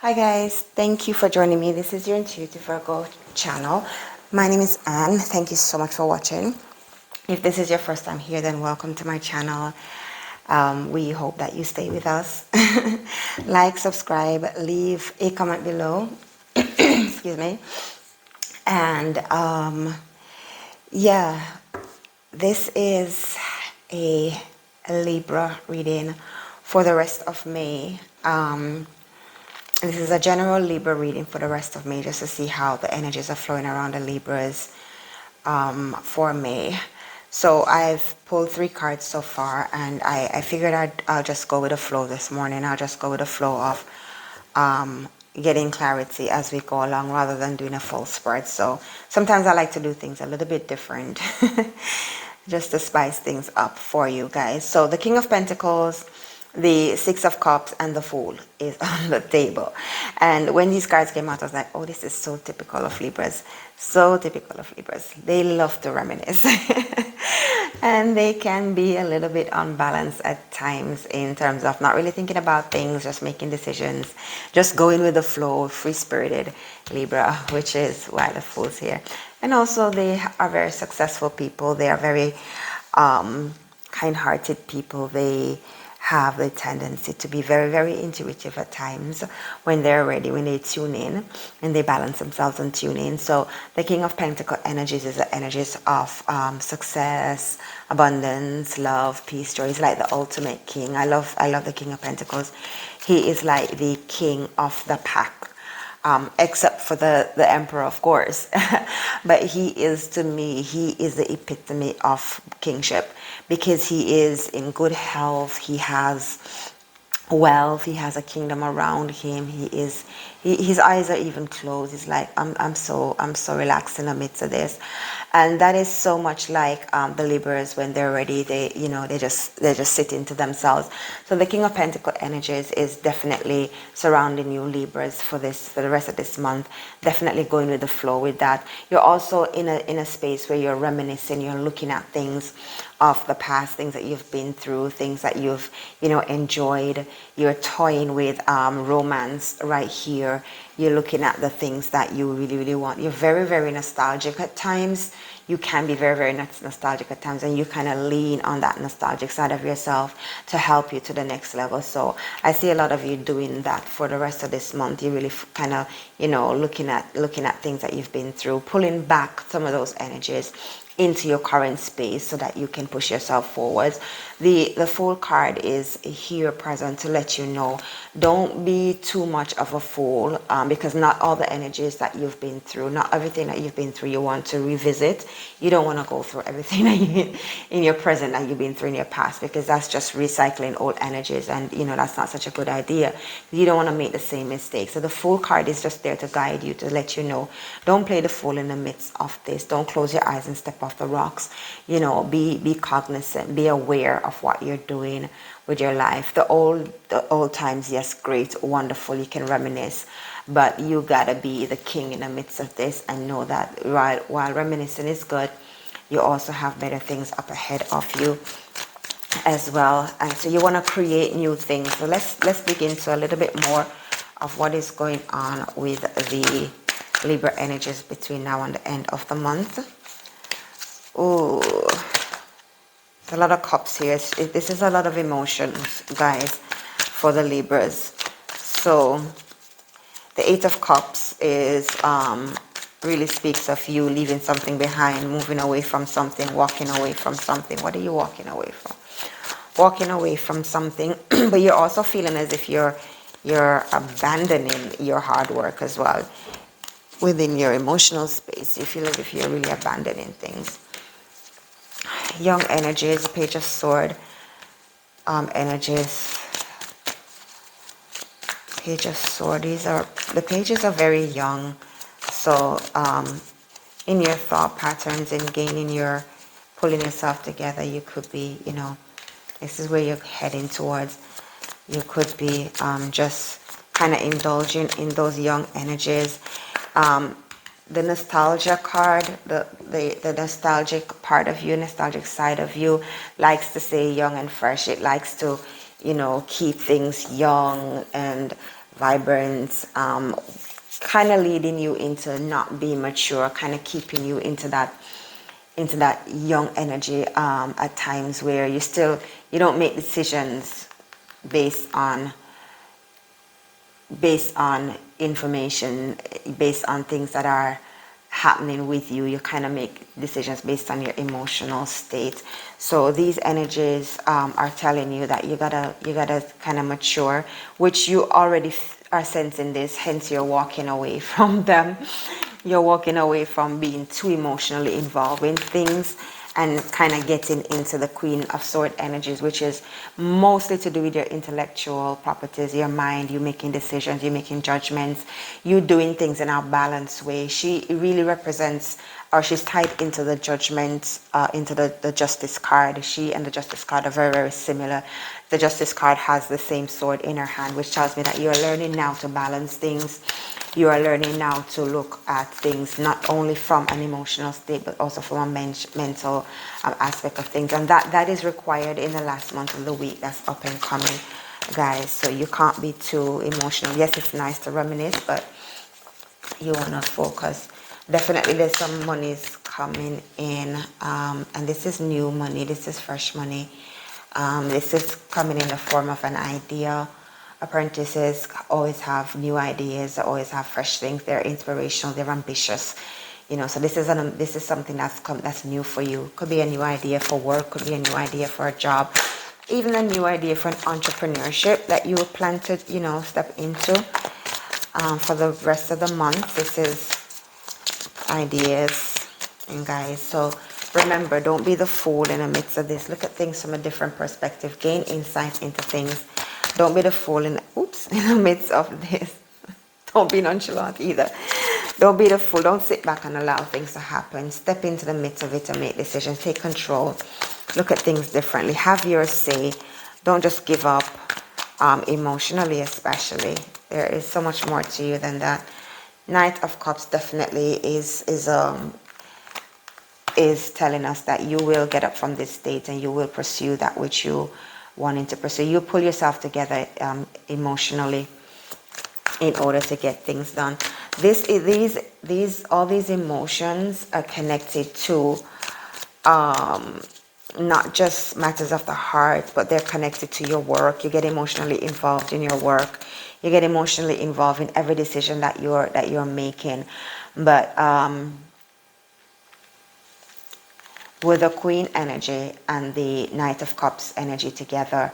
Hi guys, thank you for joining me. This is your Intuitive Virgo channel. My name is Anne. Thank you so much for watching. If this is your first time here, then welcome to my channel. We hope that you stay with us. Like, subscribe, leave a comment below. Excuse me. And yeah, this is a Libra reading for the rest of May. This is a general Libra reading for the rest of May, just to see how the energies are flowing around the Libras for May. So I've pulled 3 cards so far, and I figured I'll just go with the flow this morning. I'll just go with the flow of getting clarity as we go along, rather than doing a full spread. So sometimes I like to do things a little bit different just to spice things up for you guys. So the King of Pentacles, the Six of Cups, and the Fool is on the table. And when these cards came out, I was like, oh, this is so typical of Libras. So typical of Libras. They love to reminisce. And they can be a little bit unbalanced at times, in terms of not really thinking about things, just making decisions, just going with the flow, free-spirited Libra, which is why the Fool's here. And also they are very successful people. They are very kind-hearted people. They have the tendency to be very, very intuitive at times when they're ready, when they tune in and they balance themselves and tune in. So the King of Pentacle energies is the energies of success, abundance, love, peace, joy. He's like the ultimate king. I love the King of Pentacles. He is like the king of the pack. Except for the emperor, of course. But he is, to me, he is the epitome of kingship, because he is in good health, he has wealth, he has a kingdom around him, his eyes are even closed. He's like, I'm so relaxed in the midst of this. And that is so much like the Libras. When they're ready, they just sit into themselves. So the King of Pentacle energies is definitely surrounding you, Libras, for the rest of this month. Definitely going with the flow with that. You're also in a space where you're reminiscing, you're looking at things of the past, things that you've been through, things that you've enjoyed. You're toying with romance right here. You're looking at the things that you really, really want. You're very, very nostalgic at times. You can be very, very nostalgic at times, and you kind of lean on that nostalgic side of yourself to help you to the next level. So I see a lot of you doing that for the rest of this month. You really kind of, looking at things that you've been through, pulling back some of those energies into your current space so that you can push yourself forwards. The Fool card is here present to let you know, don't be too much of a fool, because not all the energies that you've been through, not everything that you've been through, you want to revisit. You don't want to go through everything that you in your present that you've been through in your past, because that's just recycling old energies, and that's not such a good idea. You don't want to make the same mistakes. So the Fool card is just there to guide you, to let you know, don't play the fool in the midst of this. Don't close your eyes and step off the rocks. Be cognizant, be aware of what you're doing with your life. The old times, yes, great, wonderful, you can reminisce, but you gotta be the king in the midst of this, and know that while reminiscing is good, you also have better things up ahead of you as well. And so you want to create new things. So let's dig into a little bit more of what is going on with the Libra energies between now and the end of the month. Ooh, a lot of cups here. This is a lot of emotions, guys, for the Libras. So the Eight of Cups is really speaks of you leaving something behind, moving away from something, walking away from something. What are you walking away from? Walking away from something, but you're also feeling as if you're abandoning your hard work as well. Within your emotional space, you feel as if you're really abandoning things. Young energies, Page of Sword energies. Page of Sword. The pages are very young. So in your thought patterns and pulling yourself together, you could be, this is where you're heading towards. You could be just kind of indulging in those young energies. The nostalgia card, the nostalgic part of you, nostalgic side of you, likes to say young and fresh. It likes to, keep things young and vibrant, kind of leading you into not being mature, kind of keeping you into that young energy at times where you don't make decisions based on information, based on things that are happening with you. You kind of make decisions based on your emotional state. So these energies are telling you that you gotta kind of mature, which you already are sensing this, hence you're walking away from them. You're walking away from being too emotionally involved in things and kind of getting into the Queen of Swords energies, which is mostly to do with your intellectual properties, your mind, you making decisions, you making judgments, you doing things in a balanced way. She really represents, or she's tied into the judgment, into the Justice card. She and the Justice card are very, very similar. The Justice card has the same sword in her hand, which tells me that you are learning now to balance things. You are learning now to look at things not only from an emotional state, but also from a mental aspect of things. And that is required in the last month of the week that's up and coming, guys. So you can't be too emotional. Yes, it's nice to reminisce, but you want to focus. Definitely there's some monies coming in. And this is new money. This is fresh money. This is coming in the form of an idea. Apprentices always have new ideas, they always have fresh things, they're inspirational, they're ambitious, so this is something that's new for you. Could be a new idea for work, could be a new idea for a job, even a new idea for an entrepreneurship that you plan to step into. For the rest of the month, this is ideas. And guys, so remember, don't be the fool in the midst of this. Look at things from a different perspective, gain insight into things. Don't be the fool in the midst of this. Don't be nonchalant either. Don't be the fool. Don't sit back and allow things to happen. Step into the midst of it and make decisions. Take control. Look at things differently. Have your say. Don't just give up, emotionally especially. There is so much more to you than that. Knight of Cups definitely is telling us that you will get up from this state and you will pursue that which you wanting to pursue. You pull yourself together emotionally in order to get things done. All these emotions are connected to not just matters of the heart, but they're connected to your work. You get emotionally involved in your work. You get emotionally involved in every decision that you're making. But with the Queen energy and the Knight of Cups energy together,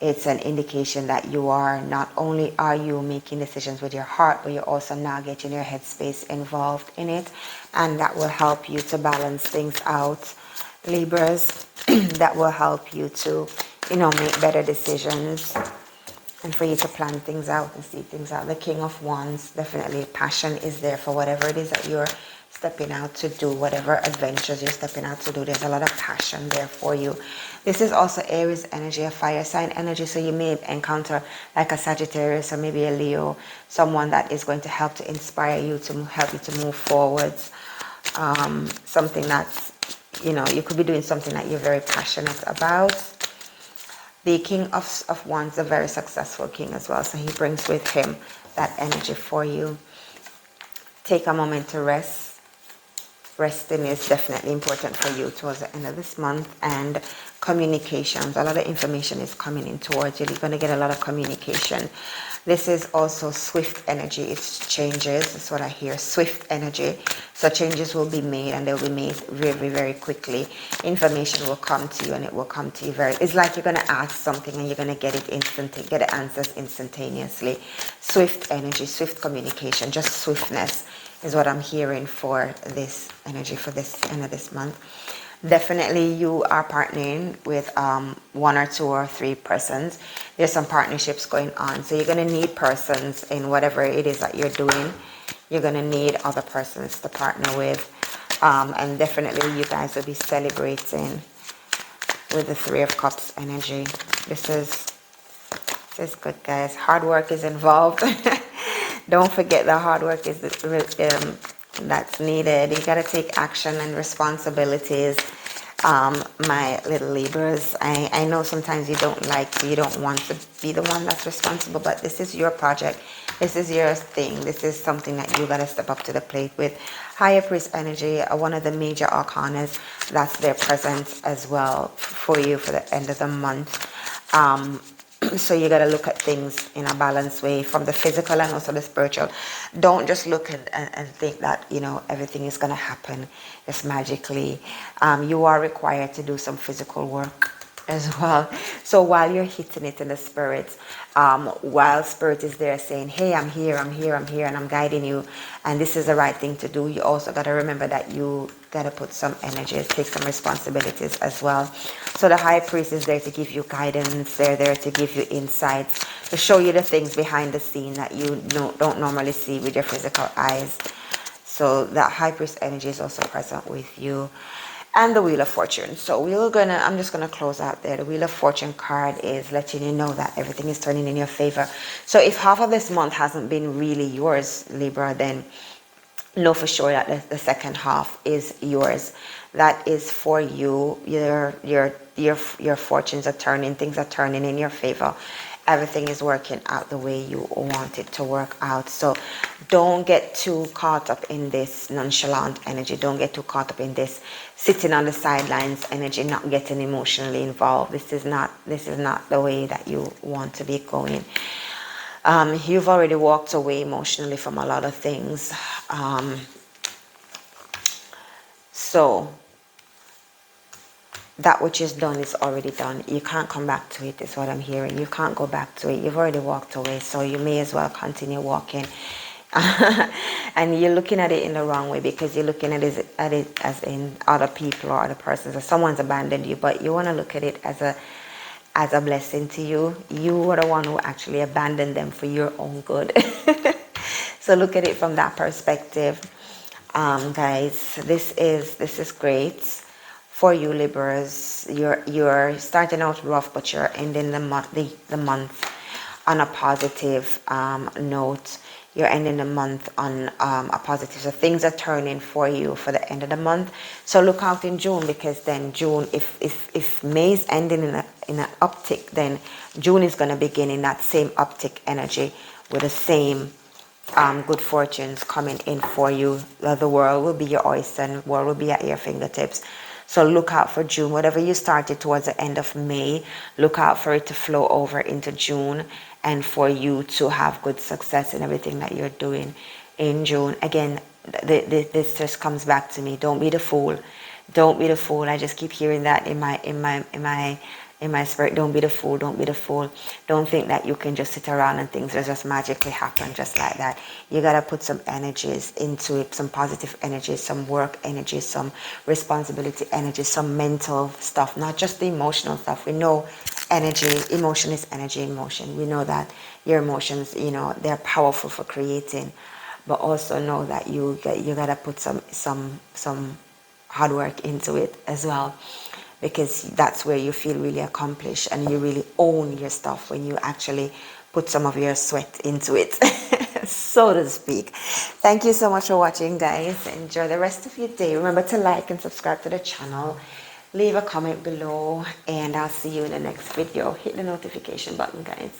it's an indication that you are, not only are you making decisions with your heart, but you're also now getting your headspace involved in it. And that will help you to balance things out, Libras. That will help you to, make better decisions and for you to plan things out and see things out. The King of Wands, definitely passion is there for whatever it is that you're stepping out to do, whatever adventures you're stepping out to do. There's a lot of passion there for you. This is also Aries energy, a fire sign energy, so you may encounter like a Sagittarius or maybe a Leo, someone that is going to help to inspire you, to help you to move forwards. Something that's, you could be doing something that you're very passionate about. The King of Wands, a very successful king as well, so he brings with him that energy for you. Take a moment to rest. Resting is definitely important for you towards the end of this month. And communications, a lot of information is coming in towards you. You're going to get a lot of communication. This is also swift energy. It's changes. That's what I hear. Swift energy. So changes will be made, and they'll be made very, very quickly. Information will come to you, and it will come to you it's like you're going to ask something and you're going to get the answers instantaneously. Swift energy, swift communication, just swiftness is what I'm hearing for this energy for this end of this month. Definitely you are partnering with one or two or three persons. There's some partnerships going on, so you're going to need persons in whatever it is that you're doing. You're going to need other persons to partner with, and definitely you guys will be celebrating with the Three of Cups energy. This is good, guys. Hard work is involved. Don't forget the hard work is that's needed. You got to take action and responsibilities my little Libras. I know sometimes you don't want to be the one that's responsible, but this is your project. This is your thing. This is something that you got to step up to the plate with. Higher Priest energy, one of the major arcanas, that's their presence as well for you for the end of the month. So you got to look at things in a balanced way, from the physical and also the spiritual. Don't just look and think that, you know, everything is going to happen just magically. You are required to do some physical work as well. So while you're hitting it in the spirit, while spirit is there saying, hey, I'm here, and I'm guiding you, and this is the right thing to do, you also got to remember that you got to put some energy, take some responsibilities as well. So the high priest is there to give you guidance. They're there to give you insights, to show you the things behind the scene that you don't normally see with your physical eyes. So that high priest energy is also present with you. And the Wheel of Fortune. So I'm just gonna close out there. The Wheel of Fortune card is letting you know that everything is turning in your favor. So if half of this month hasn't been really yours, Libra, then know for sure that the second half is yours. That is for you. Your fortunes are turning, things are turning in your favor. Everything is working out the way you want it to work out. So don't get too caught up in this nonchalant energy. Don't get too caught up in this sitting on the sidelines energy, not getting emotionally involved. This is not the way that you want to be going. You've already walked away emotionally from a lot of things. So that which is done is already done. You can't come back to it, is what I'm hearing. You can't go back to it. You've already walked away, so you may as well continue walking. And you're looking at it in the wrong way, because you're looking at it as in other people or other persons, or someone's abandoned you. But you want to look at it as a blessing to you. You were the one who actually abandoned them for your own good. So look at it from that perspective, guys. This is great for you, Libras. You're starting out rough, but you're ending the month on a positive note. You're ending the month on a positive. So things are turning for you for the end of the month. So look out in June, because then June, if May is ending in an uptick, then June is going to begin in that same uptick energy with the same good fortunes coming in for you. The world will be your oyster, and the world will be at your fingertips. So look out for June. Whatever you started towards the end of May, look out for it to flow over into June, and for you to have good success in everything that you're doing in June. Again, this just comes back to me. Don't be the fool. Don't be the fool. I just keep hearing that in my spirit. Don't be the fool. Don't be the fool. Don't think that you can just sit around and things will just magically happen just like that. You got to put some energies into it, some positive energies, some work energy, some responsibility energy, some mental stuff, not just the emotional stuff. We know emotion is energy in motion. We know that your emotions, they're powerful for creating, but also know that you got to put some hard work into it as well. Because that's where you feel really accomplished and you really own your stuff, when you actually put some of your sweat into it, so to speak. Thank you so much for watching, guys. Enjoy the rest of your day. Remember to like and subscribe to the channel. Leave a comment below, and I'll see you in the next video. Hit the notification button, guys.